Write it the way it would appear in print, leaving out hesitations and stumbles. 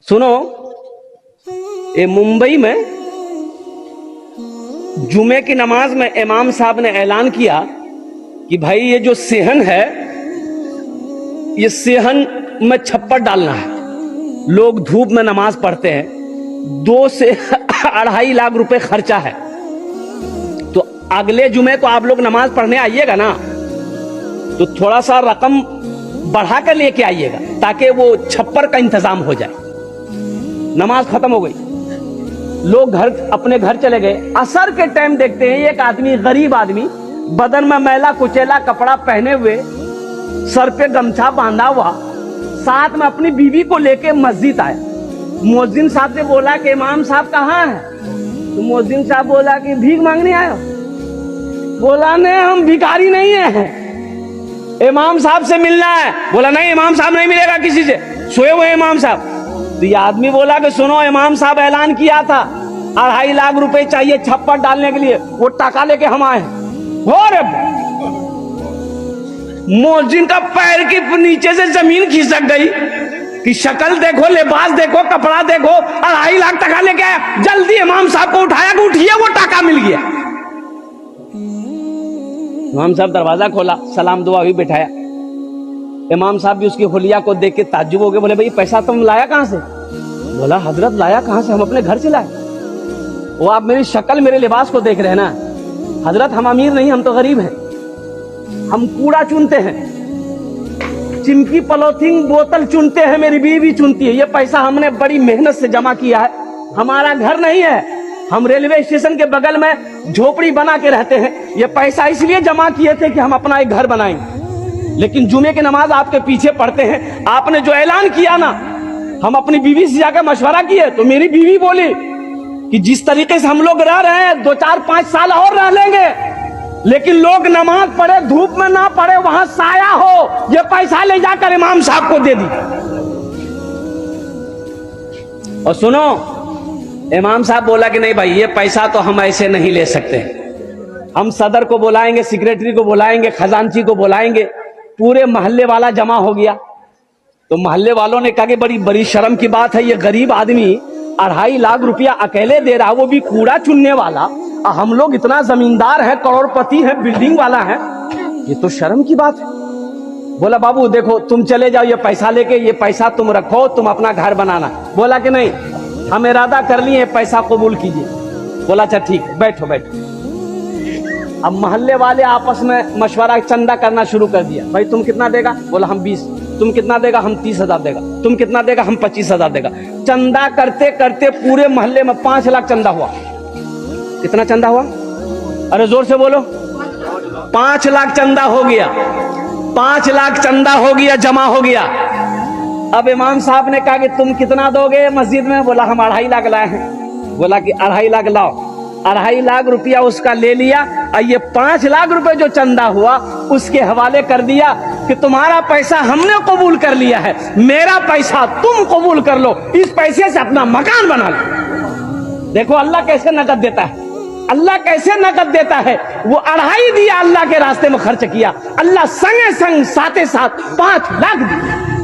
सुनो, ये मुंबई में जुमे की नमाज में इमाम साहब ने ऐलान किया कि भाई ये जो सेहन है, ये सेहन में छप्पर डालना है। लोग धूप में नमाज पढ़ते हैं, 2 से 2.5 लाख रुपए खर्चा है। तो अगले जुमे को आप लोग नमाज पढ़ने आइएगा ना, तो थोड़ा सा रकम बढ़ा कर लेके आइएगा ताकि वो छप्पर का इंतजाम हो जाए। नमाज खत्म हो गई, लोग अपने घर चले गए। असर के टाइम देखते हैं एक आदमी, गरीब आदमी, बदन में मैला कुचैला कपड़ा पहने हुए, सर पे गमछा बांधा हुआ, साथ में अपनी बीवी को लेके मस्जिद आया। मुअज्जिन साहब से बोला कि इमाम साहब कहाँ है? तो मुअज्जिन साहब बोला कि भीख मांगने आए। बोला नहीं, हम भिखारी नहीं है, इमाम साहब से मिलना है। बोला नहीं, इमाम साहब नहीं मिलेगा किसी से, सोए हुए इमाम साहब। तो ये आदमी बोला कि सुनो, इमाम साहब ऐलान किया था 2.5 लाख रुपए चाहिए छप्पर डालने के लिए, वो टाका लेके हम आए। हो रे, मुअज्जिन का पैर के नीचे से जमीन खिसक गई कि शक्ल देखो, लिबास देखो, कपड़ा देखो, 2.5 लाख टका लेके आया। जल्दी इमाम साहब को उठाया कि उठिए, वो टाका मिल गया। इमाम साहब दरवाजा खोला, सलाम दुआ भी बैठाया। इमाम साहब भी उसकी हुलिया को देख के ताज्जुब हो गए। बोले भाई पैसा तुम लाया कहां से? बोला हजरत लाया कहां से, हम अपने घर से लाए। वो आप मेरी शक्ल मेरे लिबास को देख रहे हैं ना हजरत, हम अमीर नहीं, हम तो गरीब हैं। हम कूड़ा चुनते हैं, चिमकी पॉलिथीन बोतल चुनते हैं, मेरी बीवी चुनती है। ये पैसा हमने बड़ी मेहनत से जमा किया है, हमारा घर नहीं है। हम रेलवे स्टेशन के बगल में झोपड़ी बना के रहते हैं। ये पैसा इसलिए जमा किए थे कि हम अपना एक घर बनाएंगे। लेकिन जुमे की नमाज आपके पीछे पढ़ते हैं। आपने जो ऐलान किया ना, हम अपनी बीवी से जाकर मशवरा किए तो मेरी बीवी बोली कि जिस तरीके से हम लोग रह रहे हैं 2, 4, 5 साल और रह लेंगे, लेकिन लोग नमाज पढ़े, धूप में ना पढ़े, वहां साया हो। ये पैसा ले जाकर इमाम साहब को दे दी। और सुनो, इमाम साहब बोला कि नहीं भाई, ये पैसा तो हम ऐसे नहीं ले सकते, हम सदर को बुलाएंगे, सेक्रेटरी को बुलाएंगे, खजांची को बुलाएंगे। पूरे मोहल्ले वाला जमा हो गया। तो मोहल्ले वालों ने कहा कि बड़ी बड़ी शर्म की बात है, ये गरीब आदमी 2.5 लाख रुपया अकेले दे रहा, वो भी कूड़ा चुनने वाला। हम लोग इतना जमींदार हैं, करोड़पति हैं, बिल्डिंग वाला है, ये तो शर्म की बात है। बोला बाबू देखो, तुम चले जाओ ये पैसा लेके, ये पैसा तुम रखो, तुम अपना घर बनाना। बोला कि नहीं, हम इरादा कर लिए, पैसा कबूल कीजिए। बोला अच्छा ठीक, बैठो बैठो। अब मोहल्ले वाले आपस में मशवरा, चंदा करना शुरू कर दिया। भाई तुम कितना देगा? बोला हम 20। तुम कितना देगा? हम 30,000 देगा। तुम कितना देगा? हम 25,000 देगा। चंदा करते करते पूरे मोहल्ले में 5 लाख चंदा हुआ। कितना चंदा हुआ? अरे जोर से बोलो। 5 लाख चंदा हो गया। 5 लाख चंदा हो गया, जमा हो गया। अब इमाम साहब ने कहा कि तुम कितना दोगे मस्जिद में? बोला हम 2.5 लाख लाए हैं। बोला कि 2.5 लाख लाओ। 2.5 लाख रुपया उसका ले लिया और ये 5 लाख रुपए जो चंदा हुआ उसके हवाले कर दिया कि तुम्हारा पैसा हमने कबूल कर लिया है, मेरा पैसा तुम कबूल कर लो, इस पैसे से अपना मकान बना लो। देखो अल्लाह कैसे नकद देता है, अल्लाह कैसे नकद देता है। वो 2.5 दिया, अल्लाह के रास्ते में खर्च किया, अल्लाह संगे संग साथे साथ 5 लाख दिया।